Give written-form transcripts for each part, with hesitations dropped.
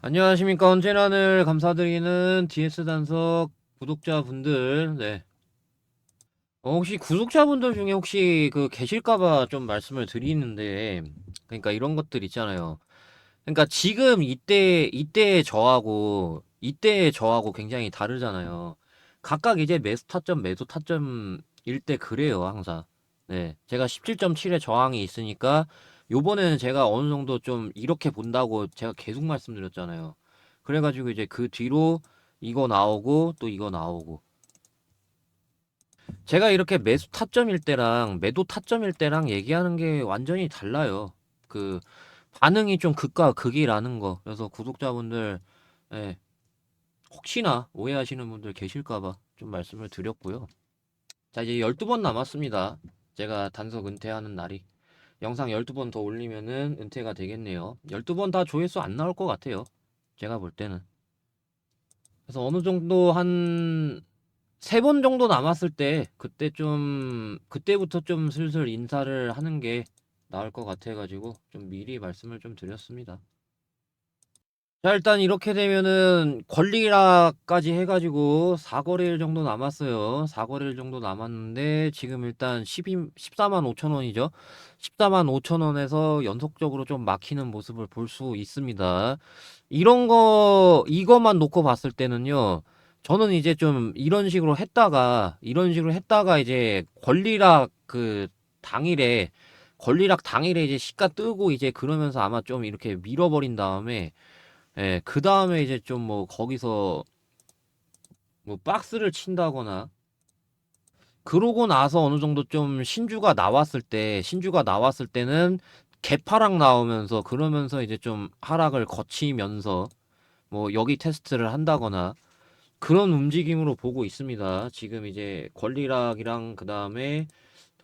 안녕하십니까. 언제나 늘 감사드리는 DS 단석 구독자분들. 네. 혹시 구독자분들 중에 혹시 계실까봐 좀 말씀을 드리는데, 그러니까 이런 것들 있잖아요. 그러니까 지금 이때의 저하고 굉장히 다르잖아요. 각각 이제 매수 타점, 매도 타점일 때 그래요, 항상. 네. 제가 17.7의 저항이 있으니까, 요번에는 제가 어느 정도 좀 이렇게 본다고 제가 계속 말씀드렸잖아요. 그래가지고 이제 그 뒤로 이거 나오고, 또 이거 나오고. 제가 이렇게 매수 타점일 때랑 매도 타점일 때랑 얘기하는 게 완전히 달라요. 그, 반응이 좀 극과 극이라는 거. 그래서 구독자분들, 예, 혹시나 오해하시는 분들 계실까봐 좀 말씀을 드렸고요. 자, 이제 12번 남았습니다. 제가 단속 은퇴하는 날이. 영상 12번 더 올리면은 은퇴가 되겠네요. 12번 다 조회수 안 나올 것 같아요. 제가 볼 때는. 그래서 어느 정도 한 3번 정도 남았을 때, 그때부터 좀 슬슬 인사를 하는 게 나을 것 같아가지고, 좀 미리 말씀을 좀 드렸습니다. 자, 일단 이렇게 되면은 권리락까지 해가지고 4거래일 정도 남았어요. 4거래일 정도 남았는데 지금 일단 14만 5천 원이죠. 14만 5천 원에서 연속적으로 좀 막히는 모습을 볼 수 있습니다. 이것만 놓고 봤을 때는요. 저는 이제 좀 이런 식으로 했다가 이제 권리락 당일에 이제 시가 뜨고 이제 그러면서 아마 좀 이렇게 밀어버린 다음에 예, 그 다음에 이제 좀 뭐 거기서 뭐 박스를 친다거나 그러고 나서 어느 정도 좀 신주가 나왔을 때는 개파락 나오면서 그러면서 이제 좀 하락을 거치면서 뭐 여기 테스트를 한다거나 그런 움직임으로 보고 있습니다. 지금 이제 권리락이랑 그 다음에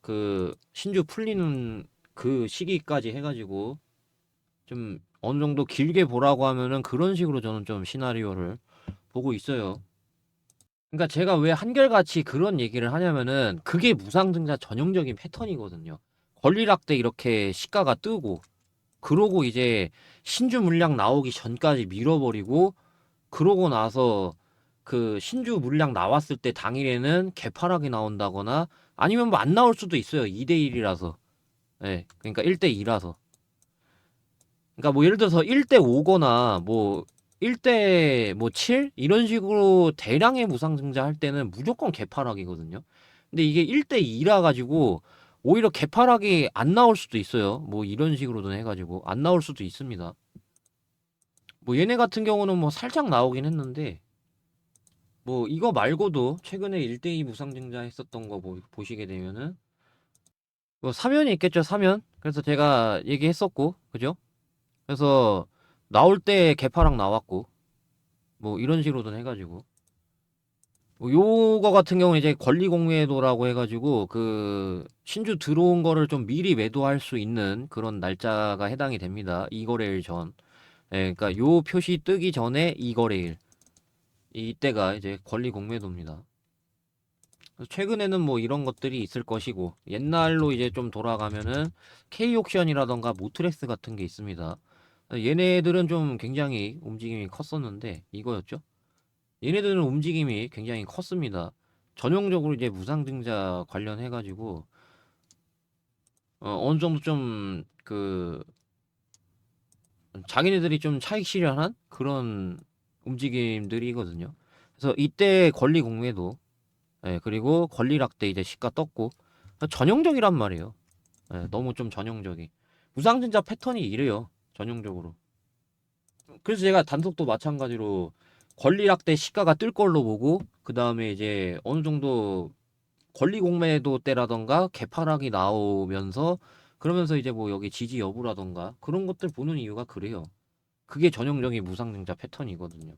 그 신주 풀리는 그 시기까지 해가지고 좀 어느 정도 길게 보라고 하면은 그런 식으로 저는 좀 시나리오를 보고 있어요. 그러니까 제가 왜 한결같이 그런 얘기를 하냐면은 그게 무상증자 전형적인 패턴이거든요. 권리락 때 이렇게 시가가 뜨고 그러고 이제 신주 물량 나오기 전까지 밀어버리고 그러고 나서 그 신주 물량 나왔을 때 당일에는 개파락이 나온다거나 아니면 뭐 안 나올 수도 있어요. 2대1이라서. 예. 그러니까 1대2라서. 그러니까 뭐 예를 들어서 1대 5거나 뭐 1대 뭐 7? 이런 식으로 대량의 무상증자 할 때는 무조건 개파락이거든요. 근데 이게 1대 2라 가지고 오히려 개파락이 안 나올 수도 있어요. 뭐 이런 식으로든 해가지고 안 나올 수도 있습니다. 뭐 얘네 같은 경우는 뭐 살짝 나오긴 했는데 뭐 이거 말고도 최근에 1대2 무상증자 했었던 거 보시게 되면은 뭐 사면이 있겠죠, 사면. 그래서 제가 얘기했었고, 그죠? 그래서 나올 때 개파락 나왔고 뭐 이런 식으로든 해가지고 뭐 요거 같은 경우는 이제 권리 공매도라고 해가지고 그 신주 들어온 거를 좀 미리 매도할 수 있는 그런 날짜가 해당이 됩니다. 2거래일 전. 예, 그러니까 요 표시 뜨기 전에 2거래일 이때가 이제 권리 공매도입니다. 최근에는 뭐 이런 것들이 있을 것이고 옛날로 이제 좀 돌아가면은 K옥션이라던가 모트렉스 같은 게 있습니다. 얘네들은 좀 굉장히 움직임이 컸었는데 이거였죠. 얘네들은 움직임이 굉장히 컸습니다. 전형적으로 이제 무상증자 관련해가지고 어느 정도 좀 자기네들이 좀 차익 실현한 그런 움직임들이거든요. 그래서 이때 권리 공매도 예, 그리고 권리락 때 이제 시가 떴고 전형적이란 말이에요. 예, 너무 좀 전형적이. 무상증자 패턴이 이래요. 전형적으로. 그래서 제가 단속도 마찬가지로 권리락 때 시가가 뜰 걸로 보고 그 다음에 이제 어느 정도 권리공매도 때라던가 개파락이 나오면서 그러면서 이제 뭐 여기 지지 여부라던가 그런 것들 보는 이유가 그래요. 그게 전형적인 무상증자 패턴이거든요.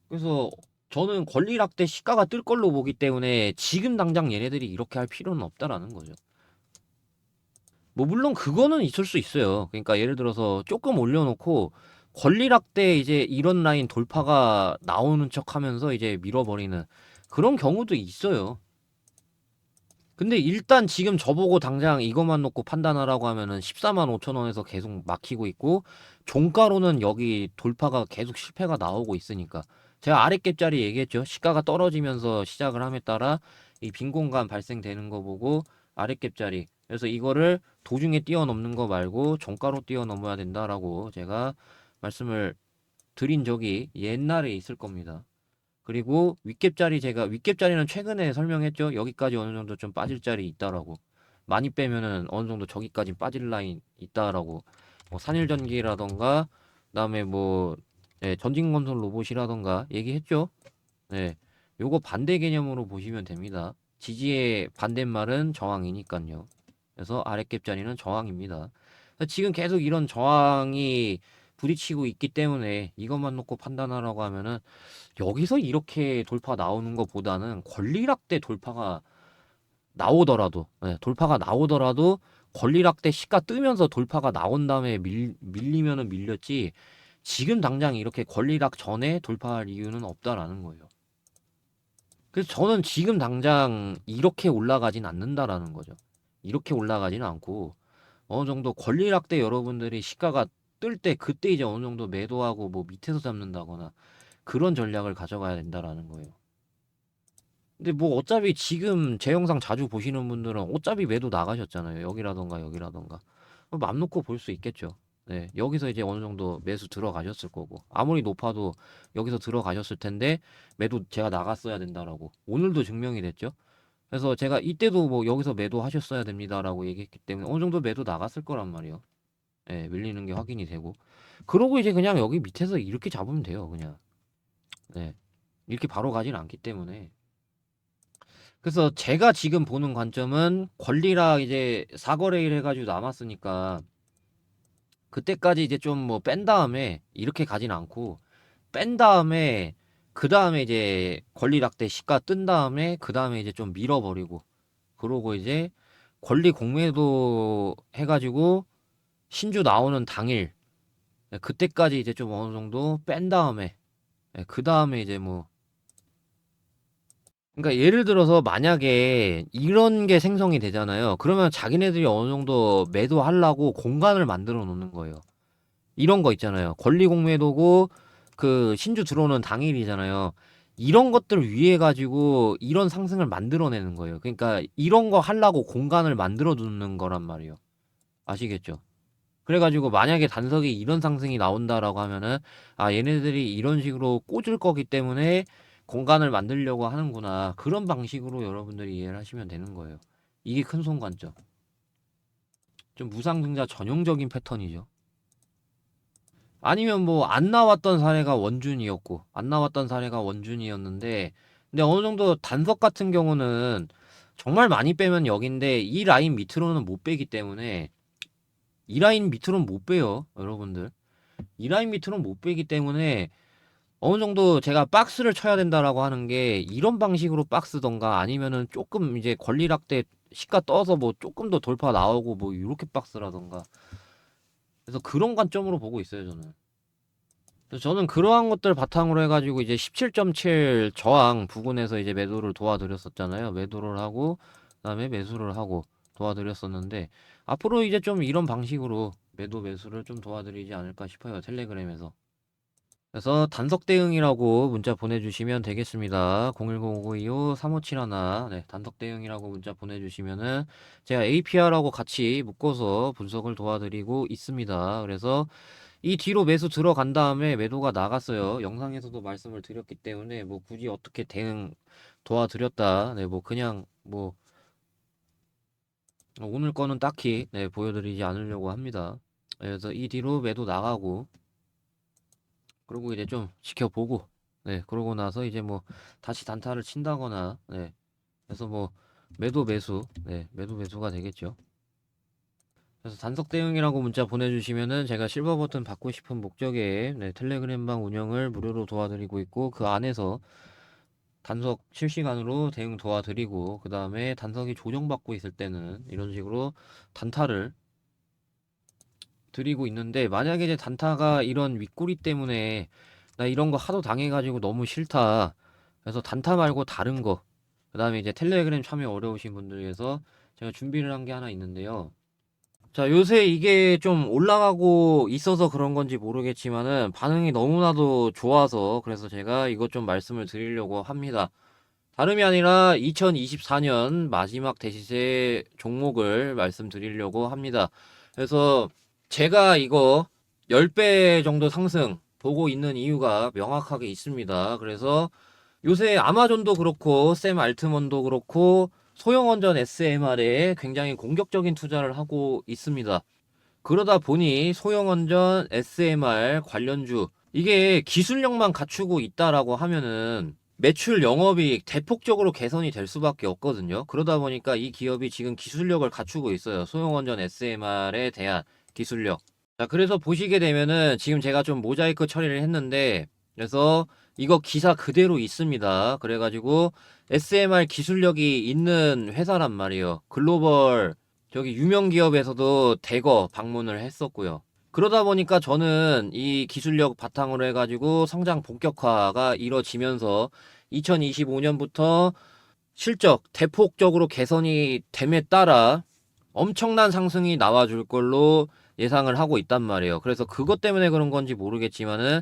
그래서 저는 권리락 때 시가가 뜰 걸로 보기 때문에 지금 당장 얘네들이 이렇게 할 필요는 없다라는 거죠. 뭐 물론 그거는 있을 수 있어요. 그러니까 예를 들어서 조금 올려놓고 권리락 때 이제 이런 라인 돌파가 나오는 척 하면서 이제 밀어버리는 그런 경우도 있어요. 근데 일단 지금 저보고 당장 이것만 놓고 판단하라고 하면은 14만 5천 원에서 계속 막히고 있고, 종가로는 여기 돌파가 계속 실패가 나오고 있으니까. 제가 아랫갭짜리 얘기했죠. 시가가 떨어지면서 시작을 함에 따라 이 빈 공간 발생되는 거 보고 아랫갭짜리. 그래서 이거를 도중에 뛰어넘는 거 말고 종가로 뛰어넘어야 된다라고 제가 말씀을 드린 적이 옛날에 있을 겁니다. 그리고 윗갭자리, 제가 윗갭자리는 최근에 설명했죠. 여기까지 어느 정도 좀 빠질 자리 있다라고. 많이 빼면은 어느 정도 저기까지 빠질 라인 있다라고. 뭐 산일전기라던가 그다음에 뭐 전진건설 로봇이라던가 얘기했죠. 네. 요거 반대 개념으로 보시면 됩니다. 지지의 반대말은 저항이니까요. 그래서 아랫갭자리는 저항입니다. 지금 계속 이런 저항이 부딪히고 있기 때문에 이것만 놓고 판단하라고 하면은 여기서 이렇게 돌파 나오는 것보다는 권리락대 돌파가 나오더라도, 돌파가 나오더라도 권리락대 시가 뜨면서 돌파가 나온 다음에 밀리면은 밀렸지, 지금 당장 이렇게 권리락 전에 돌파할 이유는 없다라는 거예요. 그래서 저는 지금 당장 이렇게 올라가진 않는다라는 거죠. 이렇게 올라가지는 않고 어느 정도 권리락 때 여러분들이 시가가 뜰 때 그때 이제 어느 정도 매도하고 뭐 밑에서 잡는다거나 그런 전략을 가져가야 된다라는 거예요. 근데 뭐 어차피 지금 제 영상 자주 보시는 분들은 어차피 매도 나가셨잖아요. 여기라던가 여기라던가. 맘 놓고 볼 수 있겠죠. 네, 여기서 이제 어느 정도 매수 들어가셨을 거고, 아무리 높아도 여기서 들어가셨을 텐데 매도 제가 나갔어야 된다라고 오늘도 증명이 됐죠. 그래서 제가 이때도 뭐 여기서 매도하셨어야 됩니다라고 얘기했기 때문에 어느 정도 매도 나갔을 거란 말이에요. 예, 밀리는 게 확인이 되고. 그러고 이제 그냥 여기 밑에서 이렇게 잡으면 돼요, 그냥. 네. 이렇게 바로 가진 않기 때문에. 그래서 제가 지금 보는 관점은 권리락 이제 사거래일 해가지고 남았으니까 그때까지 이제 좀 뭐 뺀 다음에 이렇게 가진 않고, 뺀 다음에 그 다음에 이제 권리락 때 시가 뜬 다음에 그 다음에 이제 좀 밀어버리고, 그러고 이제 권리 공매도 해가지고 신주 나오는 당일, 그때까지 이제 좀 어느 정도 뺀 다음에, 그 다음에 이제 뭐, 그러니까 예를 들어서 만약에 이런 게 생성이 되잖아요. 그러면 자기네들이 어느 정도 매도하려고 공간을 만들어 놓는 거예요. 이런 거 있잖아요. 권리 공매도고 그 신주 들어오는 당일이잖아요. 이런 것들을 위해 가지고 이런 상승을 만들어내는 거예요. 그러니까 이런 거 하려고 공간을 만들어 두는 거란 말이에요. 아시겠죠? 그래가지고 만약에 단석이 이런 상승이 나온다라고 하면은, 아, 얘네들이 이런 식으로 꽂을 거기 때문에 공간을 만들려고 하는구나, 그런 방식으로 여러분들이 이해를 하시면 되는 거예요. 이게 큰 손관점. 좀 무상증자 전형적인 패턴이죠. 아니면 뭐 안 나왔던 사례가 원준이었고, 안 나왔던 사례가 원준이었는데, 근데 어느 정도 단석 같은 경우는 정말 많이 빼면 여긴데 이 라인 밑으로는 못 빼기 때문에, 이 라인 밑으로는 못 빼요, 여러분들. 이 라인 밑으로는 못 빼기 때문에 어느 정도 제가 박스를 쳐야 된다라고 하는 게, 이런 방식으로 박스던가 아니면은 조금 이제 권리락 때 시가 떠서 뭐 조금 더 돌파 나오고 뭐 이렇게 박스라던가. 그래서 그런 관점으로 보고 있어요, 저는. 그래서 저는 그러한 것들 바탕으로 해가지고 이제 17.7 저항 부근에서 이제 매도를 도와드렸었잖아요. 매도를 하고 그다음에 매수를 하고 도와드렸었는데, 앞으로 이제 좀 이런 방식으로 매도 매수를 좀 도와드리지 않을까 싶어요, 텔레그램에서. 그래서 단석 대응이라고 문자 보내주시면 되겠습니다. 010-5925-3571. 네, 단석 대응이라고 문자 보내주시면은 제가 APR하고 같이 묶어서 분석을 도와드리고 있습니다. 그래서 이 뒤로 매수 들어간 다음에 매도가 나갔어요. 영상에서도 말씀을 드렸기 때문에 뭐 굳이 어떻게 대응 도와드렸다, 네, 뭐 그냥 뭐 오늘 거는 딱히 보여드리지 않으려고 합니다. 그래서 이 뒤로 매도 나가고, 그리고 이제 좀 지켜보고, 그러고 나서 이제 뭐 다시 단타를 친다거나, 그래서 뭐 매도 매수, 매도 매수가 되겠죠. 그래서 단석 대응이라고 문자 보내주시면은 제가 실버 버튼 받고 싶은 목적에 텔레그램방 운영을 무료로 도와드리고 있고, 그 안에서 단석 실시간으로 대응 도와드리고, 그 다음에 단석이 조정받고 있을 때는 이런 식으로 단타를 드리고 있는데, 만약에 이제 단타가 이런 윗꼬리 때문에 나 이런 거 하도 당해가지고 너무 싫다, 그래서 단타 말고 다른 거, 그다음에 이제 텔레그램 참여 어려우신 분들 위해서 제가 준비를 한 게 하나 있는데요. 자, 요새 이게 좀 올라가고 있어서 그런 건지 모르겠지만은 반응이 너무나도 좋아서 그래서 제가 이것 좀 말씀을 드리려고 합니다. 다름이 아니라 2024년 마지막 대시세 종목을 말씀드리려고 합니다. 그래서 제가 이거 10배 정도 상승 보고 있는 이유가 명확하게 있습니다. 그래서 요새 아마존도 그렇고 샘 알트먼도 그렇고 소형원전 SMR에 굉장히 공격적인 투자를 하고 있습니다. 그러다 보니 소형원전 SMR 관련주 이게 기술력만 갖추고 있다라고 하면은 매출 영업이익 대폭적으로 개선이 될 수밖에 없거든요. 그러다 보니까 이 기업이 지금 기술력을 갖추고 있어요. 소형원전 SMR에 대한 기술력. 자, 그래서 보시게 되면은 지금 제가 좀 모자이크 처리를 했는데 그래서 이거 기사 그대로 있습니다. 그래가지고 SMR 기술력이 있는 회사란 말이에요. 글로벌 저기 유명 기업에서도 대거 방문을 했었고요. 그러다 보니까 저는 이 기술력 바탕으로 해가지고 성장 본격화가 이뤄지면서 2025년부터 실적 대폭적으로 개선이 됨에 따라 엄청난 상승이 나와줄 걸로 예상을 하고 있단 말이에요. 그래서 그것 때문에 그런 건지 모르겠지만은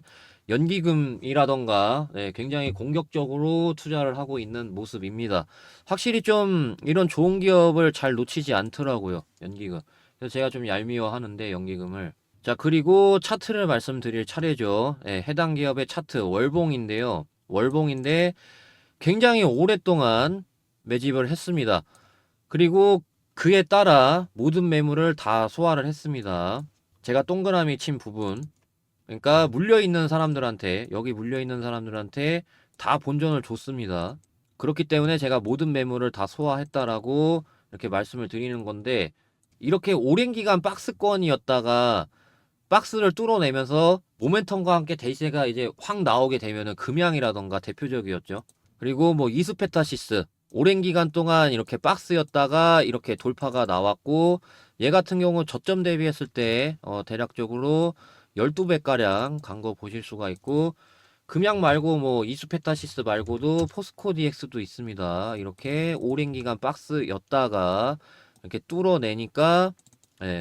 연기금이라던가 굉장히 공격적으로 투자를 하고 있는 모습입니다. 확실히 좀 이런 좋은 기업을 잘 놓치지 않더라고요. 연기금. 그래서 제가 좀 얄미워 하는데 연기금을. 자, 그리고 차트를 말씀드릴 차례죠. 해당 기업의 차트 월봉인데요. 월봉인데 굉장히 오랫동안 매집을 했습니다. 그리고 그에 따라 모든 매물을 다 소화를 했습니다. 제가 동그라미 친 부분, 그러니까 물려있는 사람들한테, 여기 물려있는 사람들한테 다 본전을 줬습니다. 그렇기 때문에 제가 모든 매물을 다 소화했다라고 이렇게 말씀을 드리는 건데, 이렇게 오랜 기간 박스권이었다가 박스를 뚫어내면서 모멘텀과 함께 대세가 이제 확 나오게 되면은 금양이라던가 대표적이었죠. 그리고 뭐 이스페타시스 오랜 기간 동안 이렇게 박스였다가 이렇게 돌파가 나왔고 얘 같은 경우 저점 대비했을 때 대략적으로 12배가량 간 거 보실 수가 있고 금양 말고 뭐 이스페타시스 말고도 포스코 DX도 있습니다. 이렇게 오랜 기간 박스였다가 이렇게 뚫어내니까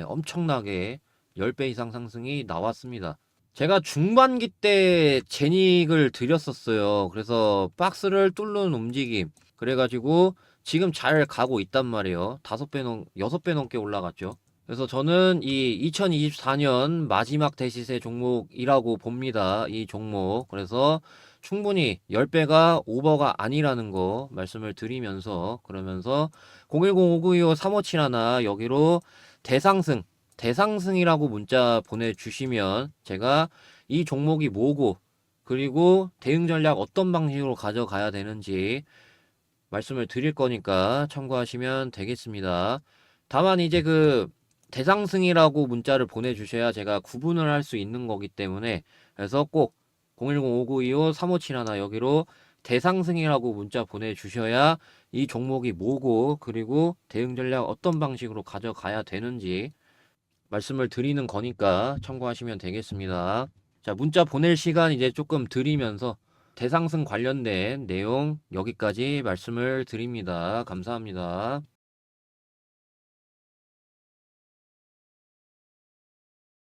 엄청나게 10배 이상 상승이 나왔습니다. 제가 중반기 때 제닉을 드렸었어요. 그래서 박스를 뚫는 움직임. 그래가지고 지금 잘 가고 있단 말이에요. 6배 넘게 올라갔죠. 그래서 저는 이 2024년 마지막 대시세 종목이라고 봅니다. 이 종목. 그래서 충분히 10배가 오버가 아니라는 거 말씀을 드리면서 그러면서 010-5925-3571 여기로 대상승이라고 문자 보내주시면 제가 이 종목이 뭐고 그리고 대응 전략 어떤 방식으로 가져가야 되는지 말씀을 드릴 거니까 참고하시면 되겠습니다. 다만 이제 그 대상승이라고 문자를 보내주셔야 제가 구분을 할 수 있는 거기 때문에 그래서 꼭 010-5925-3571 여기로 대상승이라고 문자 보내주셔야 이 종목이 뭐고 그리고 대응 전략 어떤 방식으로 가져가야 되는지 말씀을 드리는 거니까 참고하시면 되겠습니다. 자, 문자 보낼 시간 이제 조금 드리면서 대상승 관련된 내용 여기까지 말씀을 드립니다. 감사합니다.